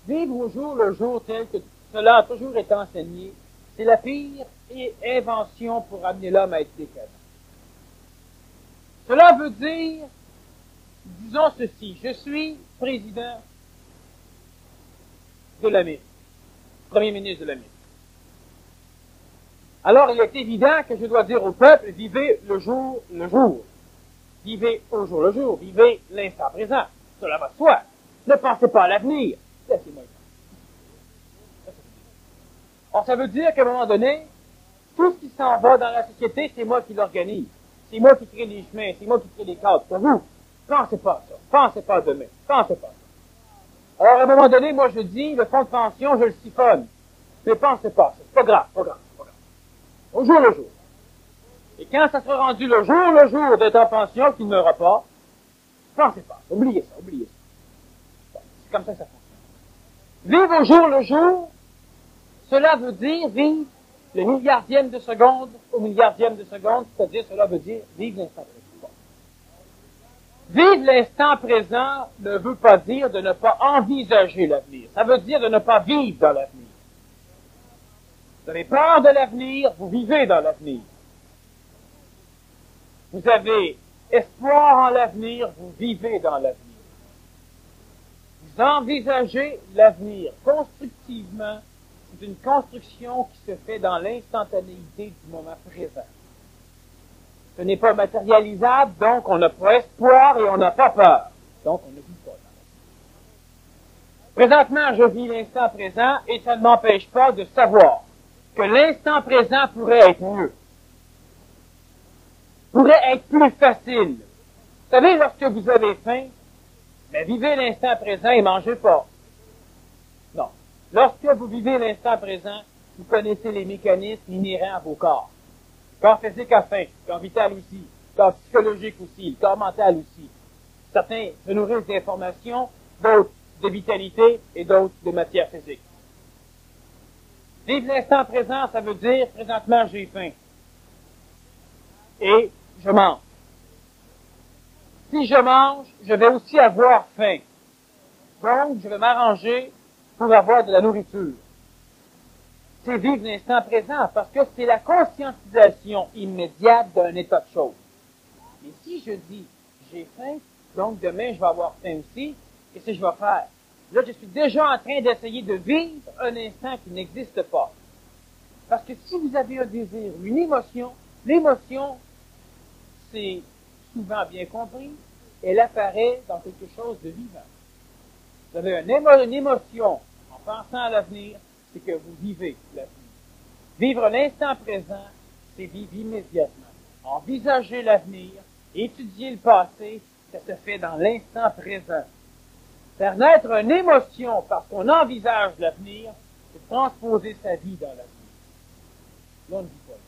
Vivre au jour le jour tel que cela a toujours été enseigné, c'est la pire invention pour amener l'homme à être décadent. Cela veut dire, disons ceci, je suis président de l'Amérique, premier ministre de l'Amérique. Alors il est évident que je dois dire au peuple, vivez le jour le jour. Vivez au jour le jour, vivez l'instant présent. Cela va de soi. Ne pensez pas à l'avenir. Laissez-moi y penser. Or, ça veut dire qu'à un moment donné, tout ce qui s'en va dans la société, c'est moi qui l'organise. C'est moi qui crée les chemins, c'est moi qui crée les cadres pour vous. Pensez pas à ça. Pensez pas à demain. Pensez pas à ça. Alors, à un moment donné, moi, je dis, le fonds de pension, je le siphonne. Mais pensez pas à ça. C'est pas grave, pas grave, pas grave. Au jour le jour. Et quand ça sera rendu le jour d'être en pension, qu'il n'aura pas, pensez pas. Oubliez ça, oubliez ça. Bon, c'est comme ça que ça fonctionne. Vivre au jour le jour, cela veut dire vivre le milliardième de seconde au milliardième de seconde, c'est-à-dire cela veut dire vivre l'instant présent. Vivre l'instant présent ne veut pas dire de ne pas envisager l'avenir. Ça veut dire de ne pas vivre dans l'avenir. Vous avez peur de l'avenir, vous vivez dans l'avenir. Vous avez espoir en l'avenir, vous vivez dans l'avenir. Vous envisagez l'avenir constructivement. C'est une construction qui se fait dans l'instantanéité du moment présent. Ce n'est pas matérialisable, donc on n'a pas espoir et on n'a pas peur. Donc on ne vit pas. Présentement, je vis l'instant présent et ça ne m'empêche pas de savoir que l'instant présent pourrait être mieux. Pourrait être plus facile. Vous savez, lorsque vous avez faim, mais vivez l'instant présent et mangez pas. Non. Lorsque vous vivez l'instant présent, vous connaissez les mécanismes inhérents à vos corps. Le corps physique a faim, le corps vital aussi, le corps psychologique aussi, le corps mental aussi. Certains se nourrissent d'informations, d'autres de vitalité et d'autres de matière physique. Vivre l'instant présent, ça veut dire, présentement, j'ai faim. Et je mange. Si je mange, je vais aussi avoir faim. Donc, je vais m'arranger pour avoir de la nourriture. C'est vivre l'instant présent, parce que c'est la conscientisation immédiate d'un état de choses. Mais si je dis, j'ai faim, donc demain je vais avoir faim aussi, qu'est-ce que je vais faire? Là, je suis déjà en train d'essayer de vivre un instant qui n'existe pas. Parce que si vous avez un désir, une émotion, l'émotion, c'est souvent bien compris, elle apparaît dans quelque chose de vivant. Vous avez une émotion en pensant à l'avenir, c'est que vous vivez l'avenir. Vivre l'instant présent, c'est vivre immédiatement. Envisager l'avenir, étudier le passé, ça se fait dans l'instant présent. Faire naître une émotion parce qu'on envisage l'avenir, c'est transposer sa vie dans l'avenir. Là, on ne vit pas l'instant.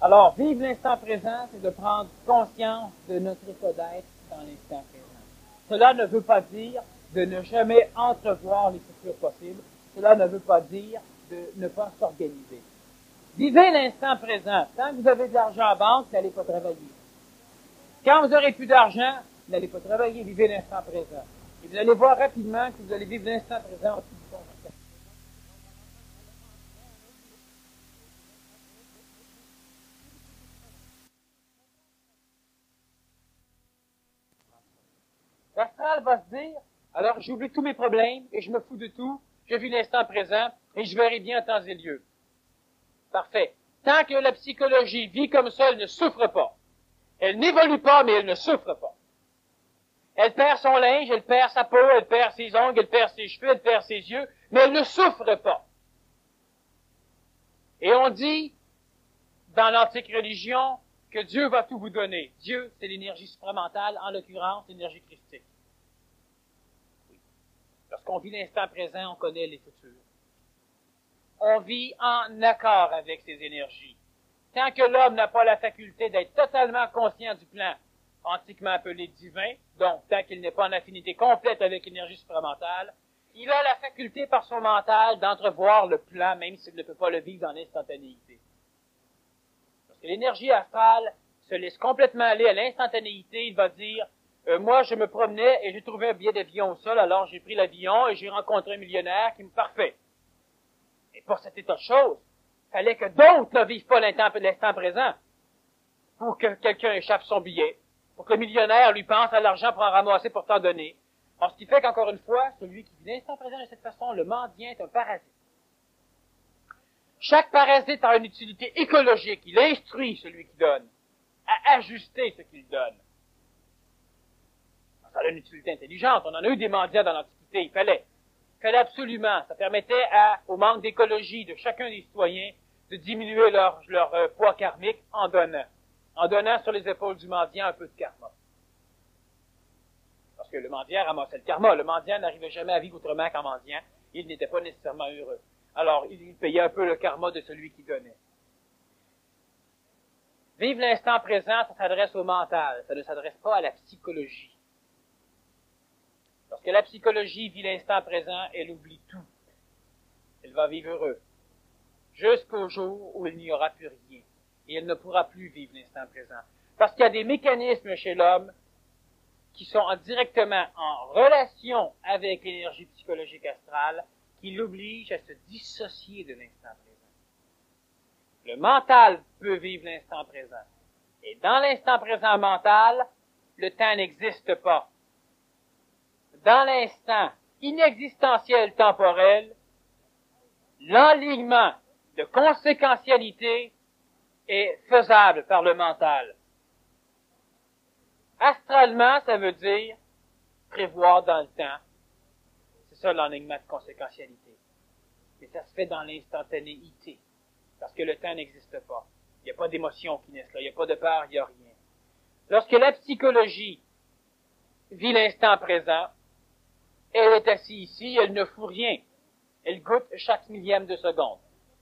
Alors, vivre l'instant présent, c'est de prendre conscience de notre état d'être dans l'instant présent. Cela ne veut pas dire de ne jamais entrevoir les futurs possibles. Cela ne veut pas dire de ne pas s'organiser. Vivez l'instant présent. Tant que vous avez de l'argent en banque, n'allez pas travailler. Quand vous aurez plus d'argent, n'allez pas travailler, vivez l'instant présent. Et vous allez voir rapidement que vous allez vivre l'instant présent. L'astral va se dire, alors j'oublie tous mes problèmes et je me fous de tout, je vis l'instant présent et je verrai bien en temps et lieu. Parfait. Tant que la psychologie vit comme ça, elle ne souffre pas. Elle n'évolue pas, mais elle ne souffre pas. Elle perd son linge, elle perd sa peau, elle perd ses ongles, elle perd ses cheveux, elle perd ses yeux, mais elle ne souffre pas. Et on dit, dans l'antique religion, que Dieu va tout vous donner. Dieu, c'est l'énergie supramentale, en l'occurrence, l'énergie christique. Oui. Lorsqu'on vit l'instant présent, on connaît les futurs. On vit en accord avec ces énergies. Tant que l'homme n'a pas la faculté d'être totalement conscient du plan antiquement appelé divin, donc tant qu'il n'est pas en affinité complète avec l'énergie supramentale, il a la faculté par son mental d'entrevoir le plan, même s'il ne peut pas le vivre dans l'instantanéité. Lorsque l'énergie astrale se laisse complètement aller à l'instantanéité, il va dire, Moi, je me promenais et j'ai trouvé un billet d'avion au sol, alors j'ai pris l'avion et j'ai rencontré un millionnaire qui me parfait. Et pour cet état de choses, il fallait que d'autres ne vivent pas l'instant présent pour que quelqu'un échappe son billet, pour que le millionnaire lui pense à l'argent pour en ramasser pour t'en donner. Alors, ce qui fait qu'encore une fois, celui qui vit l'instant présent de cette façon, le mendiant est un parasite. Chaque parasite a une utilité écologique. Il instruit celui qui donne à ajuster ce qu'il donne. Ça a une utilité intelligente. On en a eu des mendiants dans l'Antiquité. Il fallait absolument. Ça permettait au manque d'écologie de chacun des citoyens de diminuer leur poids karmique en donnant. En donnant sur les épaules du mendiant un peu de karma. Parce que le mendiant ramassait le karma. Le mendiant n'arrivait jamais à vivre autrement qu'en mendiant. Il n'était pas nécessairement heureux. Alors, il payait un peu le karma de celui qui donnait. Vivre l'instant présent, ça s'adresse au mental. Ça ne s'adresse pas à la psychologie. Lorsque la psychologie vit l'instant présent, elle oublie tout. Elle va vivre heureux. Jusqu'au jour où il n'y aura plus rien. Et elle ne pourra plus vivre l'instant présent. Parce qu'il y a des mécanismes chez l'homme qui sont directement en relation avec l'énergie psychologique astrale qui l'obligent à se dissocier de l'instant présent. Le mental peut vivre l'instant présent. Et dans l'instant présent mental, le temps n'existe pas. Dans l'instant inexistentiel temporel, l'enlignement de conséquentialité est faisable par le mental. Astralement, ça veut dire prévoir dans le temps. C'est ça l'enlignement de conséquentialité. Mais ça se fait dans l'instantanéité, parce que le temps n'existe pas. Il n'y a pas d'émotion qui naissent là, il n'y a pas de peur, il n'y a rien. Lorsque la psychologie vit l'instant présent, elle est assise ici, elle ne fout rien. Elle goûte chaque millième de seconde.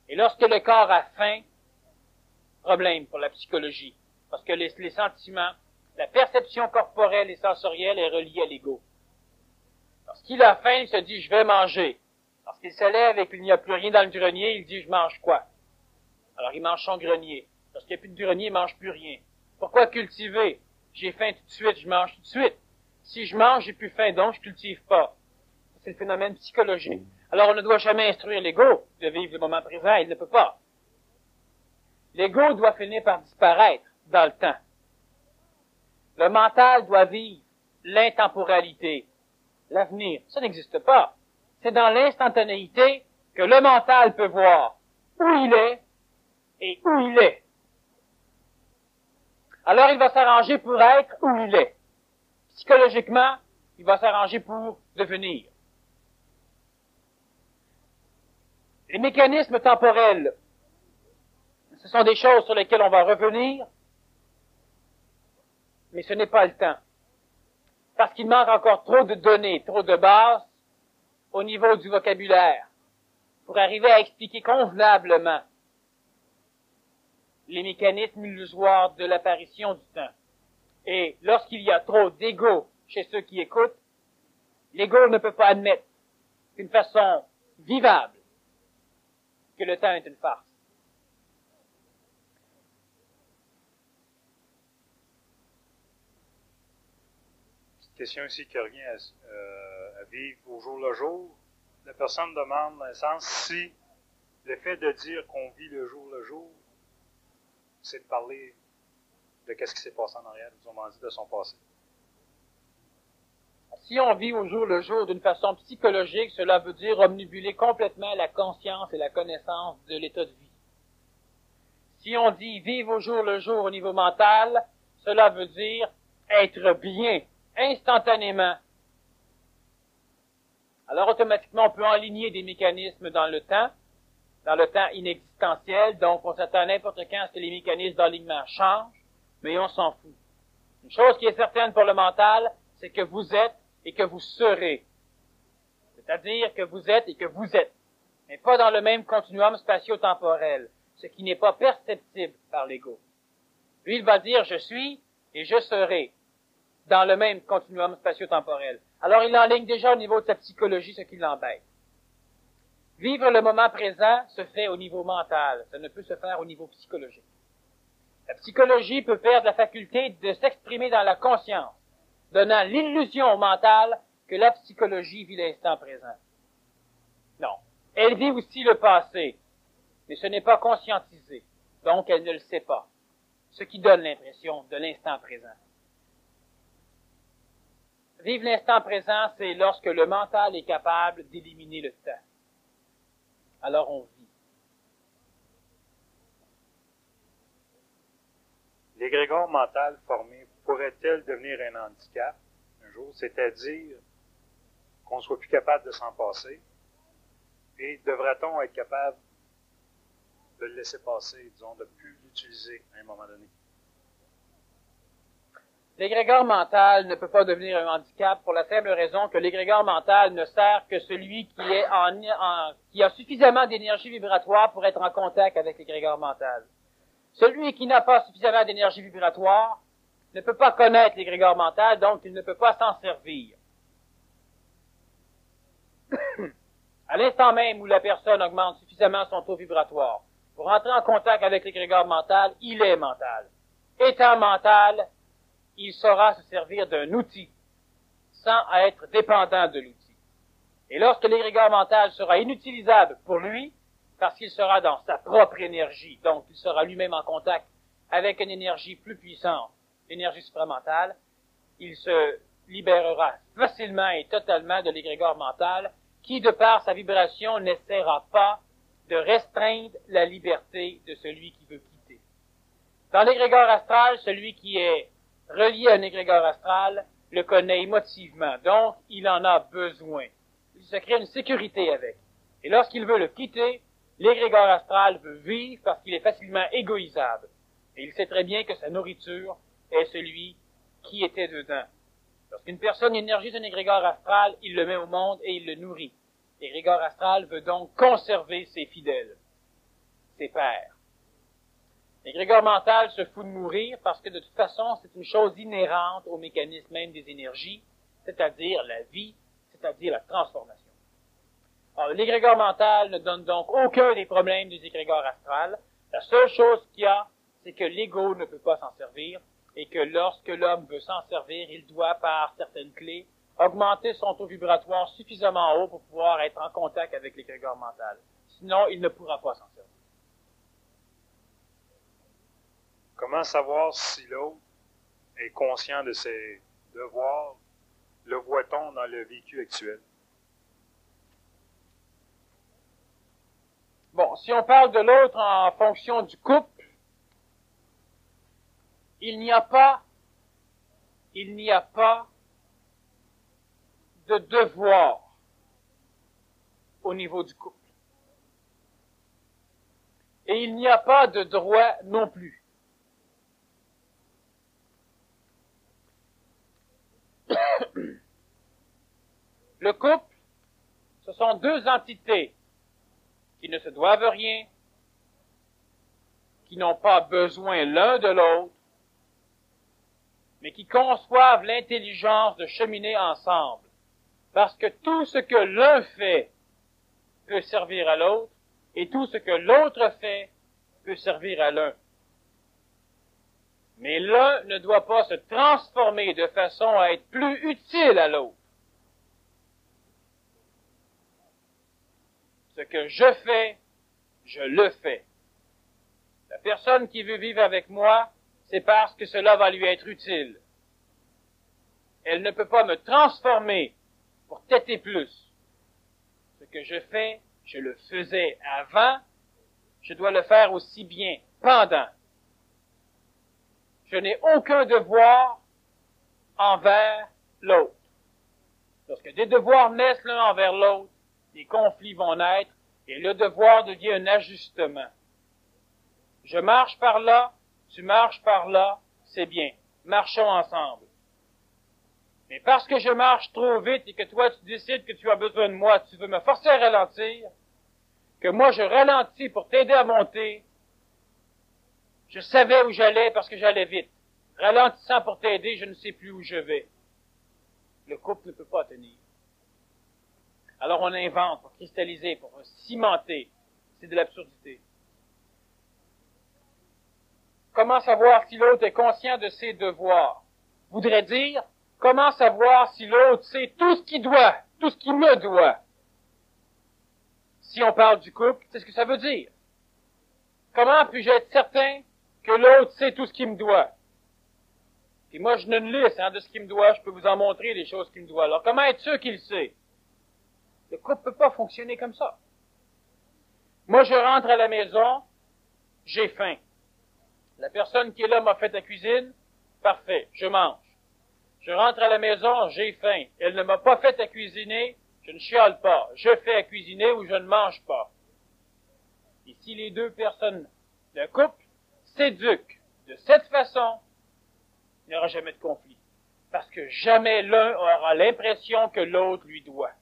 Et lorsque le corps a faim, problème pour la psychologie. Parce que les sentiments, la perception corporelle et sensorielle est reliée à l'ego. Lorsqu'il a faim, il se dit, je vais manger. Lorsqu'il se lève et qu'il n'y a plus rien dans le grenier, il dit, je mange quoi? Alors il mange son grenier. Lorsqu'il n'y a plus de grenier, il mange plus rien. Pourquoi cultiver? J'ai faim tout de suite, je mange tout de suite. Si je mange, j'ai plus faim, donc je cultive pas. C'est le phénomène psychologique. Alors on ne doit jamais instruire l'ego de vivre le moment présent, il ne peut pas. L'ego doit finir par disparaître dans le temps. Le mental doit vivre l'intemporalité, l'avenir. Ça n'existe pas. C'est dans l'instantanéité que le mental peut voir où il est et où il est. Alors il va s'arranger pour être où il est. Psychologiquement, il va s'arranger pour devenir. Les mécanismes temporels, ce sont des choses sur lesquelles on va revenir, mais ce n'est pas le temps. Parce qu'il manque encore trop de données, trop de bases au niveau du vocabulaire pour arriver à expliquer convenablement les mécanismes illusoires de l'apparition du temps. Et lorsqu'il y a trop d'ego chez ceux qui écoutent, l'ego ne peut pas admettre d'une façon vivable que le temps est une farce. Petite question ici qui revient à vivre au jour le jour. La personne demande dans le sens si le fait de dire qu'on vit le jour, c'est de parler de qu'est-ce qui s'est passé en arrière, autrement dit, de son passé. Si on vit au jour le jour d'une façon psychologique, cela veut dire omnibuler complètement la conscience et la connaissance de l'état de vie. Si on dit vivre au jour le jour au niveau mental, cela veut dire être bien, instantanément. Alors automatiquement, on peut enligner des mécanismes dans le temps inexistentiel, donc on s'attend n'importe quand à ce que les mécanismes d'alignement changent, mais on s'en fout. Une chose qui est certaine pour le mental, c'est que vous êtes et que vous serez. C'est-à-dire que vous êtes et que vous êtes, mais pas dans le même continuum spatio-temporel, ce qui n'est pas perceptible par l'ego. Lui, il va dire « je suis » et « je serai » dans le même continuum spatio-temporel. Alors, il enligne déjà au niveau de sa psychologie ce qui l'embête. Vivre le moment présent se fait au niveau mental, ça ne peut se faire au niveau psychologique. La psychologie peut perdre la faculté de s'exprimer dans la conscience. donnant l'illusion au mental que la psychologie vit l'instant présent. Non. Elle vit aussi le passé, mais ce n'est pas conscientisé, donc elle ne le sait pas, ce qui donne l'impression de l'instant présent. Vivre l'instant présent, c'est lorsque le mental est capable d'éliminer le temps. Alors on vit. L'égrégore mental formé pourrait-elle devenir un handicap un jour, c'est-à-dire qu'on soit plus capable de s'en passer? Et devrait-on être capable de le laisser passer, disons, de plus l'utiliser à un moment donné? L'égrégore mental ne peut pas devenir un handicap pour la simple raison que l'égrégore mental ne sert que celui qui a suffisamment d'énergie vibratoire pour être en contact avec l'égrégore mental. Celui qui n'a pas suffisamment d'énergie vibratoire ne peut pas connaître l'égrégore mental, donc il ne peut pas s'en servir. À l'instant même où la personne augmente suffisamment son taux vibratoire pour entrer en contact avec l'égrégore mental, il est mental. Étant mental, il saura se servir d'un outil, sans être dépendant de l'outil. Et lorsque l'égrégore mental sera inutilisable pour lui, parce qu'il sera dans sa propre énergie, donc il sera lui-même en contact avec une énergie plus puissante, l'énergie supramentale, il se libérera facilement et totalement de l'égrégore mental, qui, de par sa vibration, n'essaiera pas de restreindre la liberté de celui qui veut quitter. Dans l'égrégore astral, celui qui est relié à un égrégore astral le connaît émotivement, donc il en a besoin. Il se crée une sécurité avec. Et lorsqu'il veut le quitter, l'égrégore astral veut vivre parce qu'il est facilement égoïsable. Et il sait très bien que sa nourriture est celui qui était dedans. Lorsqu'une personne énergise un égrégore astral, il le met au monde et il le nourrit. L'égrégore astral veut donc conserver ses fidèles, ses pairs. L'égrégore mental se fout de mourir parce que de toute façon, c'est une chose inhérente au mécanisme même des énergies, c'est-à-dire la vie, c'est-à-dire la transformation. Alors, l'égrégore mental ne donne donc aucun des problèmes des égrégores astrales. La seule chose qu'il y a, c'est que l'ego ne peut pas s'en servir et que lorsque l'homme veut s'en servir, il doit, par certaines clés, augmenter son taux vibratoire suffisamment haut pour pouvoir être en contact avec l'égrégore mental. Sinon, il ne pourra pas s'en servir. Comment savoir si l'autre est conscient de ses devoirs? Le voit-on dans le vécu actuel? Bon, si on parle de l'autre en fonction du couple, il n'y a pas de devoir au niveau du couple. Et il n'y a pas de droit non plus. Le couple, ce sont deux entités qui ne se doivent rien, qui n'ont pas besoin l'un de l'autre, mais qui conçoivent l'intelligence de cheminer ensemble, parce que tout ce que l'un fait peut servir à l'autre, et tout ce que l'autre fait peut servir à l'un. Mais l'un ne doit pas se transformer de façon à être plus utile à l'autre. Ce que je fais, je le fais. La personne qui veut vivre avec moi, c'est parce que cela va lui être utile. Elle ne peut pas me transformer pour têter plus. Ce que je fais, je le faisais avant, je dois le faire aussi bien pendant. Je n'ai aucun devoir envers l'autre. Lorsque des devoirs naissent l'un envers l'autre, des conflits vont naître et le devoir devient un ajustement. Je marche par là, tu marches par là, c'est bien. Marchons ensemble. Mais parce que je marche trop vite et que toi tu décides que tu as besoin de moi, tu veux me forcer à ralentir, que moi je ralentis pour t'aider à monter, je savais où j'allais parce que j'allais vite. Ralentissant pour t'aider, je ne sais plus où je vais. Le couple ne peut pas tenir. Alors on invente pour cristalliser, pour cimenter. C'est de l'absurdité. Comment savoir si l'autre est conscient de ses devoirs? Voudrait dire Comment savoir si l'autre sait tout ce qu'il doit, tout ce qu'il me doit? Si on parle du couple, c'est ce que ça veut dire. Comment puis-je être certain que l'autre sait tout ce qu'il me doit? Puis moi, je n'ai une liste de ce qu'il me doit, je peux vous en montrer les choses qu'il me doit. Alors, comment être sûr qu'il sait? Le couple peut pas fonctionner comme ça. Moi, je rentre à la maison, j'ai faim. La personne qui est là m'a fait la cuisine, parfait, je mange. Je rentre à la maison, j'ai faim. Elle ne m'a pas fait à cuisiner, je ne chiale pas. Je fais à cuisiner ou je ne mange pas. Et si les deux personnes d'un couple s'éduquent de cette façon, il n'y aura jamais de conflit. Parce que jamais l'un aura l'impression que l'autre lui doit.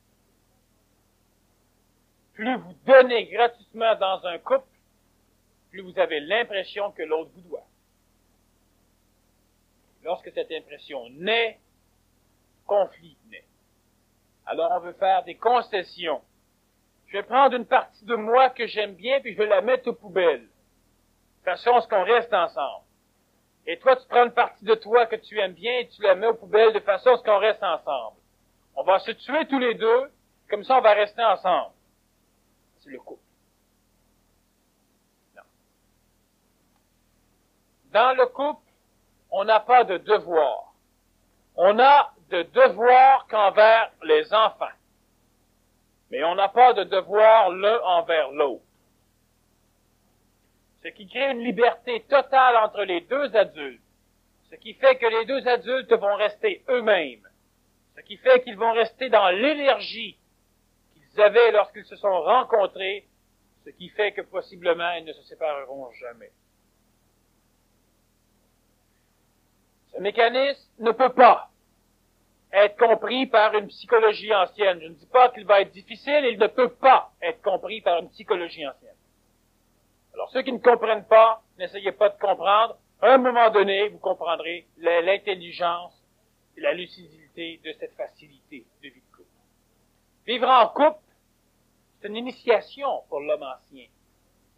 Plus vous donnez gratuitement dans un couple, plus vous avez l'impression que l'autre vous doit. Lorsque cette impression naît, conflit naît. Alors on veut faire des concessions. Je vais prendre une partie de moi que j'aime bien, puis je vais la mettre aux poubelles. De façon à ce qu'on reste ensemble. Et toi, tu prends une partie de toi que tu aimes bien et tu la mets aux poubelles de façon à ce qu'on reste ensemble. On va se tuer tous les deux, comme ça on va rester ensemble. C'est le couple. Non. Dans le couple, on n'a pas de devoir. On a de devoir qu'envers les enfants. Mais on n'a pas de devoir l'un envers l'autre. Ce qui crée une liberté totale entre les deux adultes. Ce qui fait que les deux adultes vont rester eux-mêmes. Ce qui fait qu'ils vont rester dans l'énergie qu'ils avaient lorsqu'ils se sont rencontrés. Ce qui fait que possiblement ils ne se sépareront jamais. Ce mécanisme ne peut pas être compris par une psychologie ancienne. Je ne dis pas qu'il va être difficile, il ne peut pas être compris par une psychologie ancienne. Alors, ceux qui ne comprennent pas, n'essayez pas de comprendre. À un moment donné, vous comprendrez l'intelligence et la lucidité de cette facilité de vie de couple. Vivre en couple, c'est une initiation pour l'homme ancien,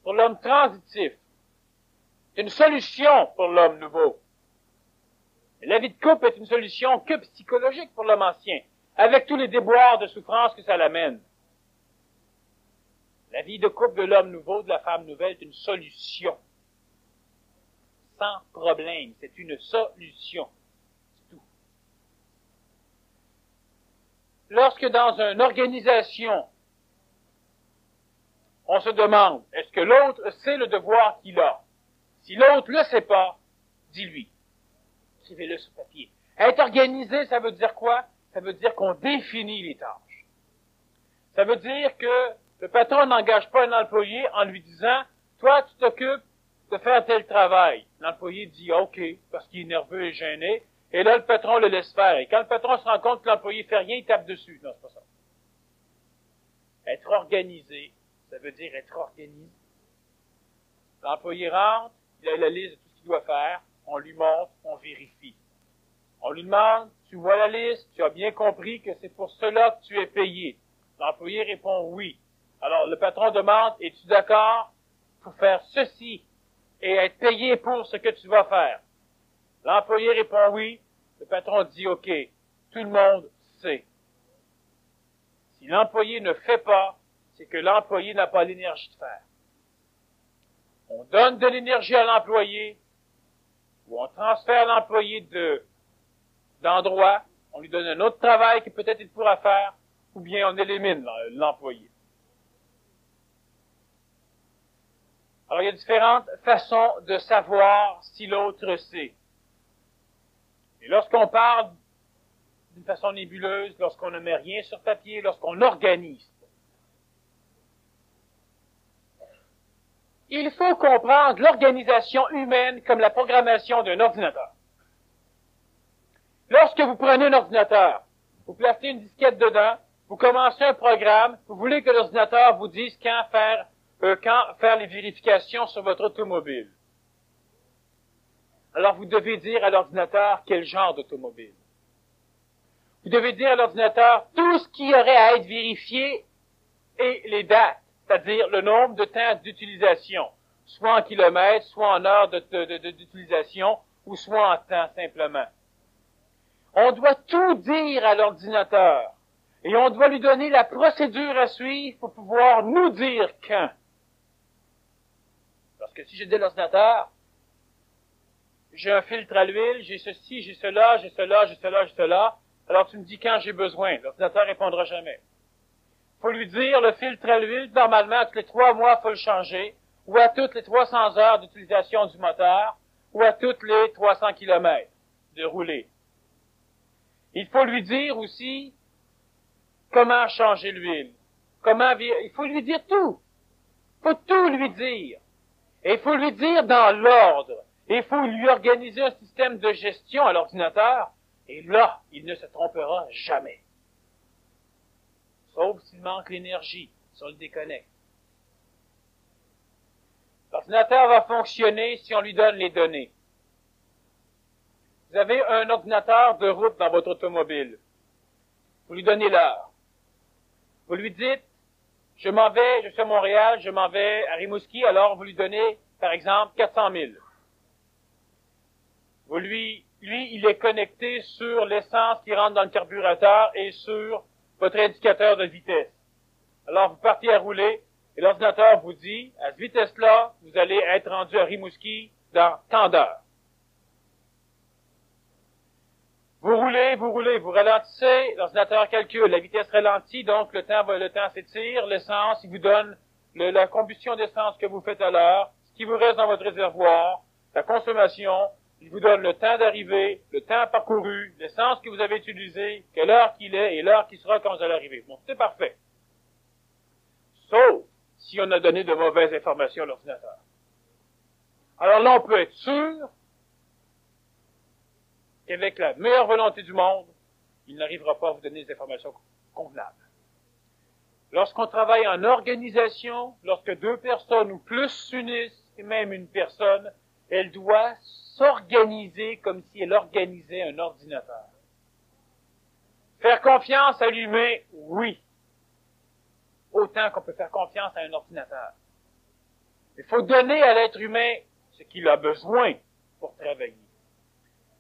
pour l'homme transitif. C'est une solution pour l'homme nouveau. Et la vie de couple est une solution que psychologique pour l'homme ancien, avec tous les déboires de souffrance que ça l'amène. La vie de couple de l'homme nouveau, de la femme nouvelle, est une solution. Sans problème, c'est une solution. C'est tout. Lorsque dans une organisation, on se demande, est-ce que l'autre sait le devoir qu'il a? Si l'autre ne le sait pas, dis-lui. Écrivez-le sur papier. Être organisé, ça veut dire quoi? Ça veut dire qu'on définit les tâches. Ça veut dire que le patron n'engage pas un employé en lui disant, toi, tu t'occupes de faire tel travail. L'employé dit, OK, parce qu'il est nerveux et gêné. Et là, le patron le laisse faire. Et quand le patron se rend compte que l'employé fait rien, il tape dessus. Non, c'est pas ça. Être organisé, ça veut dire être organisé. L'employé rentre, il a la liste de tout ce qu'il doit faire. On lui montre, on vérifie. On lui demande, tu vois la liste, tu as bien compris que c'est pour cela que tu es payé. L'employé répond oui. Alors, le patron demande, es-tu d'accord pour faire ceci et être payé pour ce que tu vas faire? L'employé répond oui. Le patron dit OK. Tout le monde sait. Si l'employé ne fait pas, c'est que l'employé n'a pas l'énergie de faire. On donne de l'énergie à l'employé, ou on transfère l'employé d'endroit, on lui donne un autre travail que peut-être il pourra faire, ou bien on élimine l'employé. Alors, il y a différentes façons de savoir si l'autre sait. Et lorsqu'on parle d'une façon nébuleuse, lorsqu'on ne met rien sur papier, lorsqu'on organise, il faut comprendre l'organisation humaine comme la programmation d'un ordinateur. Lorsque vous prenez un ordinateur, vous placez une disquette dedans, vous commencez un programme, vous voulez que l'ordinateur vous dise quand faire les vérifications sur votre automobile. Alors vous devez dire à l'ordinateur quel genre d'automobile. Vous devez dire à l'ordinateur tout ce qui aurait à être vérifié et les dates, c'est-à-dire le nombre de temps d'utilisation, soit en kilomètres, soit en heures d'utilisation, ou soit en temps simplement. On doit tout dire à l'ordinateur. Et on doit lui donner la procédure à suivre pour pouvoir nous dire quand. Parce que si j'ai dit à l'ordinateur, j'ai un filtre à l'huile, j'ai ceci, j'ai cela, j'ai cela, j'ai cela, j'ai cela, alors tu me dis quand j'ai besoin. L'ordinateur répondra jamais. Faut lui dire, le filtre à l'huile, normalement, tous les 3 mois, faut le changer, ou à toutes les 300 heures d'utilisation du moteur, ou à toutes les 300 kilomètres de rouler. Il faut lui dire aussi comment changer l'huile, il faut lui dire tout. Il faut tout lui dire. Et il faut lui dire dans l'ordre. Et il faut lui organiser un système de gestion à l'ordinateur. Et là, il ne se trompera jamais. Sauf s'il manque l'énergie, si on le déconnecte. L'ordinateur va fonctionner si on lui donne les données. Vous avez un ordinateur de route dans votre automobile. Vous lui donnez l'heure. Vous lui dites, je suis à Montréal, je m'en vais à Rimouski, alors vous lui donnez, par exemple, 400 000. Lui, il est connecté sur l'essence qui rentre dans le carburateur et sur votre indicateur de vitesse. Alors, vous partez à rouler, et l'ordinateur vous dit, à cette vitesse-là, vous allez être rendu à Rimouski dans tant d'heures. Vous roulez, vous ralentissez, l'ordinateur calcule, la vitesse ralentit, donc le temps s'étire, l'essence, il vous donne la combustion d'essence que vous faites à l'heure, ce qui vous reste dans votre réservoir, la consommation, il vous donne le temps d'arrivée, le temps parcouru, l'essence que vous avez utilisée, quelle heure qu'il est et l'heure qui sera quand vous allez arriver. Bon, c'est parfait. Sauf si on a donné de mauvaises informations à l'ordinateur. Alors là, on peut être sûr qu'avec la meilleure volonté du monde, il n'arrivera pas à vous donner des informations convenables. Lorsqu'on travaille en organisation, lorsque 2 personnes ou plus s'unissent, et même une personne, elle doit s'organiser comme si elle organisait un ordinateur. Faire confiance à l'humain, oui. Autant qu'on peut faire confiance à un ordinateur. Il faut donner à l'être humain ce qu'il a besoin pour travailler.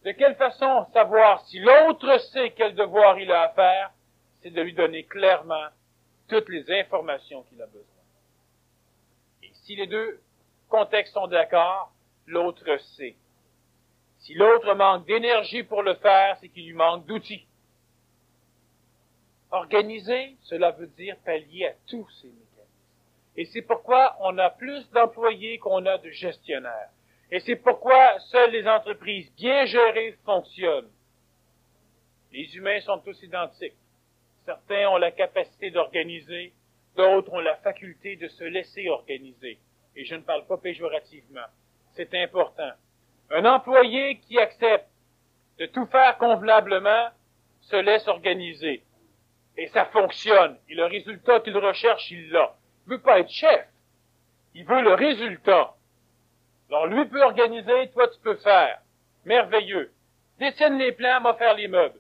De quelle façon savoir si l'autre sait quel devoir il a à faire? C'est de lui donner clairement toutes les informations qu'il a besoin. Et si les deux contextes sont d'accord, l'autre sait. Si l'autre manque d'énergie pour le faire, c'est qu'il lui manque d'outils. Organiser, cela veut dire pallier à tous ces mécanismes. Et c'est pourquoi on a plus d'employés qu'on a de gestionnaires. Et c'est pourquoi seules les entreprises bien gérées fonctionnent. Les humains sont tous identiques. Certains ont la capacité d'organiser, d'autres ont la faculté de se laisser organiser. Et je ne parle pas péjorativement. C'est important. Un employé qui accepte de tout faire convenablement se laisse organiser. Et ça fonctionne. Et le résultat qu'il recherche, il l'a. Il veut pas être chef. Il veut le résultat. Alors lui peut organiser, toi tu peux faire. Merveilleux. Dessine les plans, moi faire les meubles.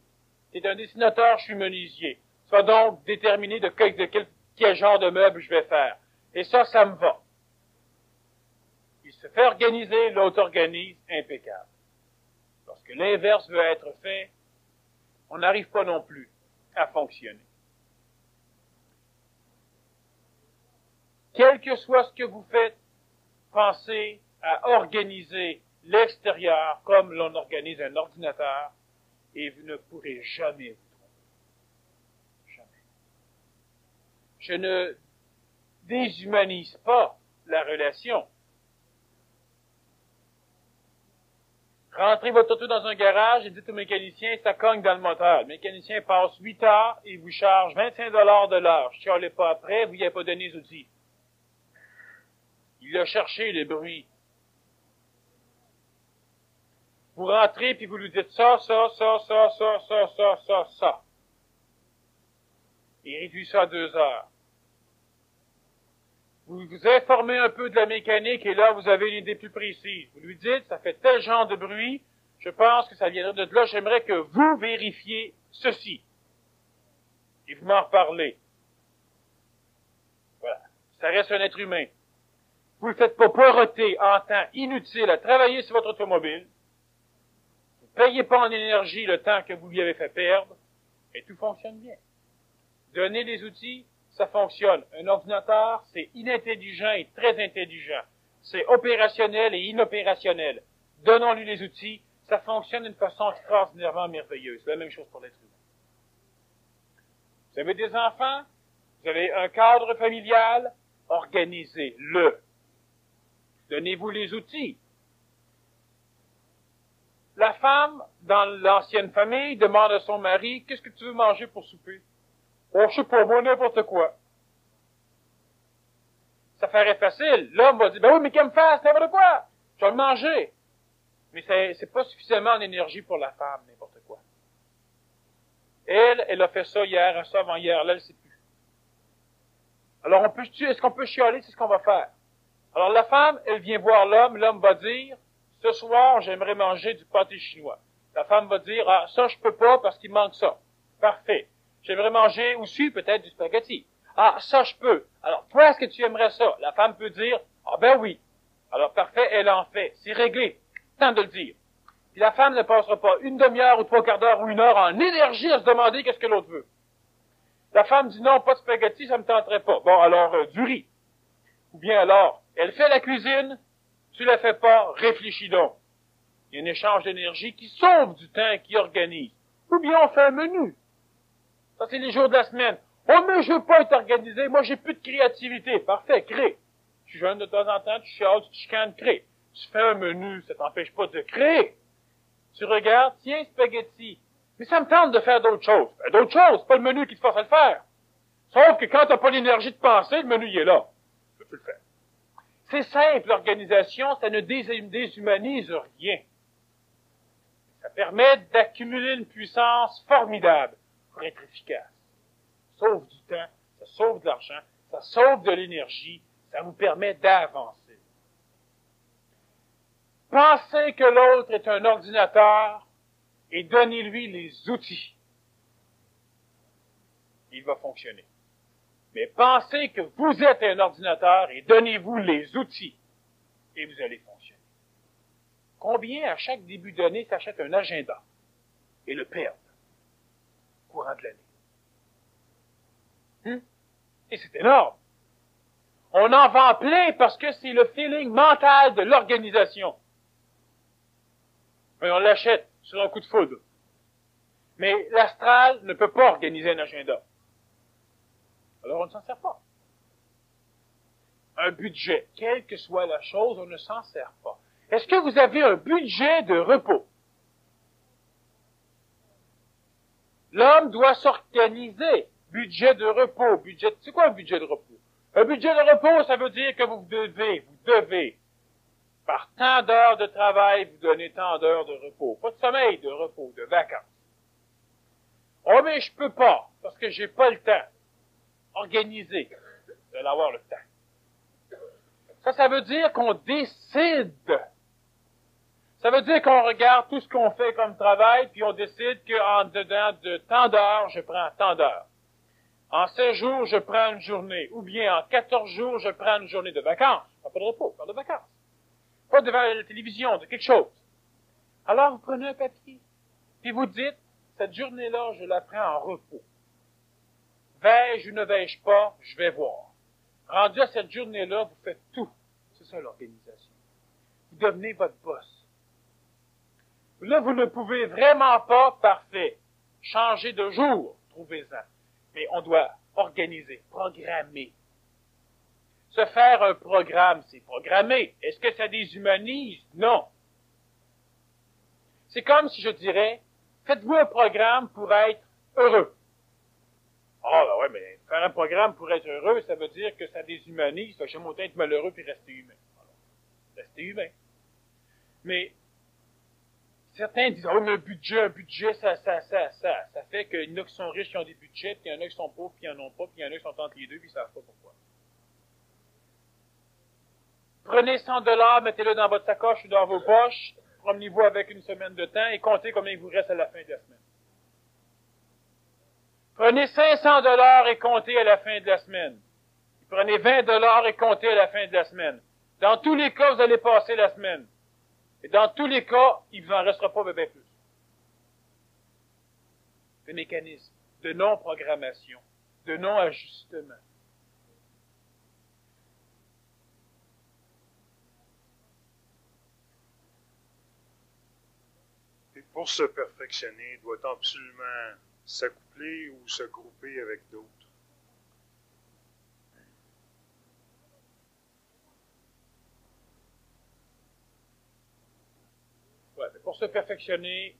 T'es un dessinateur, je suis menuisier. Sois donc déterminé de quel genre de meubles je vais faire. Et ça me va. Il se fait organiser, l'autre organise, impeccable. Lorsque l'inverse veut être fait, on n'arrive pas non plus à fonctionner. Quel que soit ce que vous faites, pensez à organiser l'extérieur comme l'on organise un ordinateur et vous ne pourrez jamais vous tromper. Jamais. Je ne déshumanise pas la relation. Rentrez votre auto dans un garage et dites au mécanicien, ça cogne dans le moteur. Le mécanicien passe 8 heures et vous charge 25 $ de l'heure. Je chialez pas après, vous n'y avez pas donné les outils. Il a cherché les bruits. Vous rentrez puis vous lui dites ça. Et réduit ça à 2 heures. Vous vous informez un peu de la mécanique et là, vous avez une idée plus précise. Vous lui dites, ça fait tel genre de bruit, je pense que ça viendrait de là, j'aimerais que vous vérifiez ceci. Et vous m'en reparlez. Voilà. Ça reste un être humain. Vous ne faites pas poireauter en temps inutile à travailler sur votre automobile. Vous payez pas en énergie le temps que vous lui avez fait perdre, et tout fonctionne bien. Donnez les outils, ça fonctionne. Un ordinateur, c'est inintelligent et très intelligent. C'est opérationnel et inopérationnel. Donnons-lui les outils, ça fonctionne d'une façon extraordinairement merveilleuse. C'est la même chose pour l'être humain. Vous avez des enfants, vous avez un cadre familial, organisez-le. Donnez-vous les outils. La femme, dans l'ancienne famille, demande à son mari, qu'est-ce que tu veux manger pour souper? Oh, je sais pas, moi, n'importe quoi. Ça ferait facile. L'homme va dire, ben oui, mais qu'elle me fasse, n'importe quoi. Je vais le manger. Mais c'est pas suffisamment en énergie pour la femme, n'importe quoi. Elle a fait ça hier, ça avant-hier, là, elle sait plus. Alors, est-ce qu'on peut chialer? C'est ce qu'on va faire. Alors, la femme, elle vient voir l'homme va dire, ce soir, j'aimerais manger du pâté chinois. La femme va dire, ah, ça, je peux pas parce qu'il manque ça. Parfait. J'aimerais manger aussi peut-être du spaghetti. Ah, ça, je peux. Alors, toi, est-ce que tu aimerais ça? La femme peut dire, ah ben oui. Alors, parfait, elle en fait. C'est réglé. Temps de le dire. Puis la femme ne passera pas une demi-heure ou 3/4 d'heure ou 1 heure en énergie à se demander qu'est-ce que l'autre veut. La femme dit non, pas de spaghetti, ça me tenterait pas. Bon, alors, du riz. Ou bien alors, elle fait la cuisine, tu la fais pas, réfléchis donc. Il y a un échange d'énergie qui sauve du temps et qui organise. Ou bien on fait un menu. Ça, c'est les jours de la semaine. Oh, mais je veux pas être organisé, moi j'ai plus de créativité. Parfait, crée. Tu jeûnes de temps en temps, tu chiales, tu te chicanes, crée. Tu fais un menu, ça t'empêche pas de créer. Tu regardes, tiens, spaghetti. Mais ça me tente de faire d'autres choses. Ben, d'autres choses, c'est pas le menu qui te force à le faire. Sauf que quand t'as pas l'énergie de penser, le menu, il est là. Tu peux le faire. C'est simple, l'organisation, ça ne déshumanise rien. Ça permet d'accumuler une puissance formidable pour être efficace. Ça sauve du temps, ça sauve de l'argent, ça sauve de l'énergie, ça vous permet d'avancer. Pensez que l'autre est un ordinateur et donnez-lui les outils. Il va fonctionner. Mais pensez que vous êtes un ordinateur et donnez-vous les outils et vous allez fonctionner. Combien à chaque début d'année s'achète un agenda et le perdent au courant de l'année? Et c'est énorme. On en vend plein parce que c'est le feeling mental de l'organisation. Mais on l'achète sur un coup de foudre. Mais l'astral ne peut pas organiser un agenda. Alors on ne s'en sert pas. Un budget, quelle que soit la chose, on ne s'en sert pas. Est-ce que vous avez un budget de repos? L'homme doit s'organiser. Budget de repos. C'est quoi un budget de repos? Un budget de repos, ça veut dire que vous devez, par tant d'heures de travail, vous donner tant d'heures de repos. Pas de sommeil, de repos, de vacances. Oh, mais je peux pas, parce que j'ai pas le temps. Organiser, de l'avoir le temps. Ça veut dire qu'on décide. Ça veut dire qu'on regarde tout ce qu'on fait comme travail, puis on décide qu'en dedans de tant d'heures, je prends tant d'heures. En 16 jours, je prends une journée. Ou bien en 14 jours, je prends une journée de vacances. Pas de repos, pas de vacances. Pas devant la télévision, de quelque chose. Alors, vous prenez un papier. Puis vous dites, cette journée-là, je la prends en repos. Vais-je ou ne vais-je pas, je vais voir. Rendu à cette journée-là, vous faites tout. C'est ça l'organisation. Vous devenez votre boss. Là, vous ne pouvez vraiment pas, parfait, changer de jour, trouvez-en. Mais on doit organiser, programmer. Se faire un programme, c'est programmer. Est-ce que ça déshumanise? Non. C'est comme si je dirais, faites-vous un programme pour être heureux. Ah, ben ouais, mais faire un programme pour être heureux, ça veut dire que ça déshumanise, fait que j'aime autant être malheureux puis rester humain. Alors, rester humain. Mais, certains disent, oh, mais un budget, ça fait qu'il y en a qui sont riches qui ont des budgets, puis il y en a qui sont pauvres puis ils n'en ont pas, puis il y en a qui sont entre les deux puis ils savent pas pourquoi. Prenez 100 $, mettez-le dans votre sacoche ou dans vos poches, promenez-vous avec une semaine de temps et comptez combien il vous reste à la fin de la semaine. Prenez 500 $ et comptez à la fin de la semaine. Prenez 20 $ et comptez à la fin de la semaine. Dans tous les cas, vous allez passer la semaine. Et dans tous les cas, il vous en restera pas bien plus. de mécanismes, de non-programmation, de non-ajustement. Et pour se perfectionner, doit-on absolument s'accoupler ou se grouper avec d'autres? Ouais, pour se perfectionner,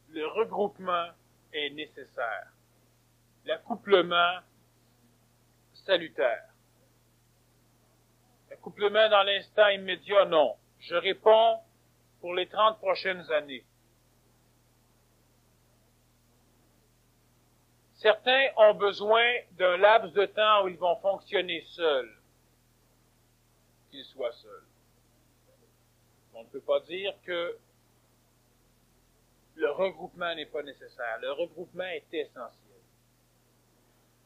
le regroupement est nécessaire. L'accouplement salutaire. L'accouplement dans l'instant immédiat, non. Je réponds pour les 30 prochaines années. Certains ont besoin d'un laps de temps où ils vont fonctionner seuls. Qu'ils soient seuls. On ne peut pas dire que le regroupement n'est pas nécessaire. Le regroupement est essentiel.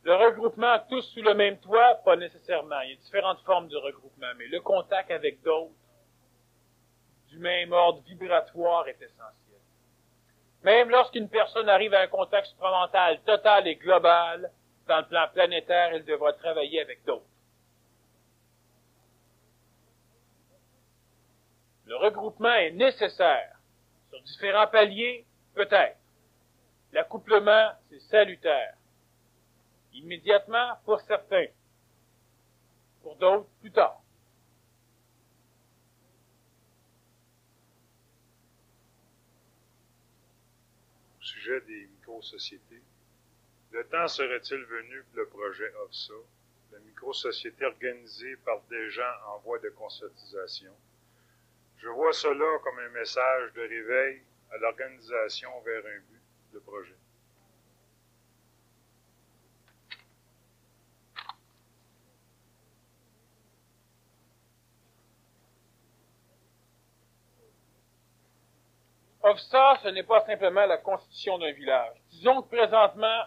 Le regroupement tous sous le même toit, pas nécessairement. Il y a différentes formes de regroupement, mais le contact avec d'autres du même ordre vibratoire est essentiel. Même lorsqu'une personne arrive à un contact supramental total et global, dans le plan planétaire, elle devra travailler avec d'autres. Le regroupement est nécessaire. Sur différents paliers, peut-être. L'accouplement, c'est salutaire. Immédiatement, pour certains. Pour d'autres, plus tard. Au sujet des micro-sociétés, le temps serait-il venu pour le projet OFSA, la micro-société organisée par des gens en voie de conscientisation? Je vois cela comme un message de réveil à l'organisation vers un but, le projet. OFSA, ce n'est pas simplement la constitution d'un village. Disons que présentement,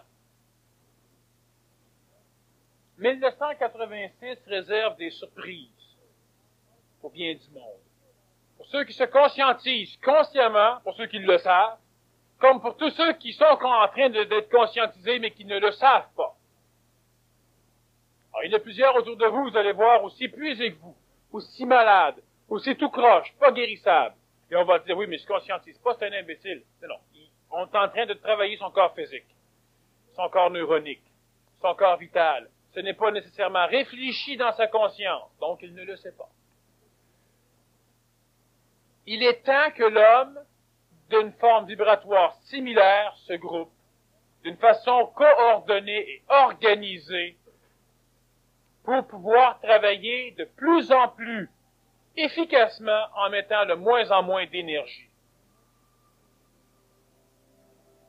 1986 réserve des surprises au bien du monde. Pour ceux qui se conscientisent consciemment, pour ceux qui le savent, comme pour tous ceux qui sont en train d'être conscientisés mais qui ne le savent pas. Alors, il y en a plusieurs autour de vous, vous allez voir, aussi épuisés que vous, aussi malades, aussi tout croche, pas guérissables. Et on va dire, oui, mais je ne conscientise pas, c'est un imbécile. Non, on est en train de travailler son corps physique, son corps neuronique, son corps vital. Ce n'est pas nécessairement réfléchi dans sa conscience, donc il ne le sait pas. Il est temps que l'homme, d'une forme vibratoire similaire, se groupe, d'une façon coordonnée et organisée, pour pouvoir travailler de plus en plus efficacement en mettant de moins en moins d'énergie.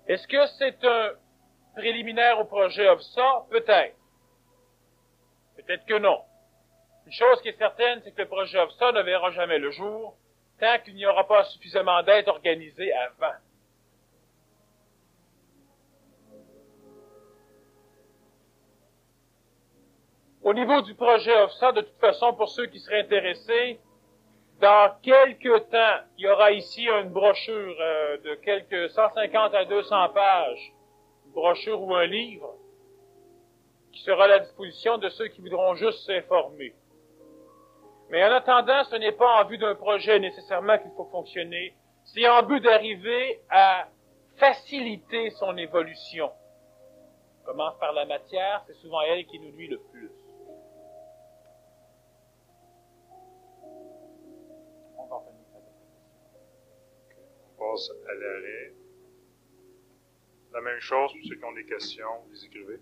Est-ce que c'est un préliminaire au projet OFSA? Peut-être. Peut-être que non. Une chose qui est certaine, c'est que le projet OFSA ne verra jamais le jour tant qu'il n'y aura pas suffisamment d'aide organisée avant. Au niveau du projet OFSA, de toute façon, pour ceux qui seraient intéressés, dans quelques temps, il y aura ici une brochure de quelques 150 à 200 pages, une brochure ou un livre, qui sera à la disposition de ceux qui voudront juste s'informer. Mais en attendant, ce n'est pas en vue d'un projet nécessairement qu'il faut fonctionner, c'est en but d'arriver à faciliter son évolution. On commence par la matière, c'est souvent elle qui nous nuit le plus. On va revenir à On passe à l'arrêt. La même chose pour ceux qui ont des questions, vous les écrivez.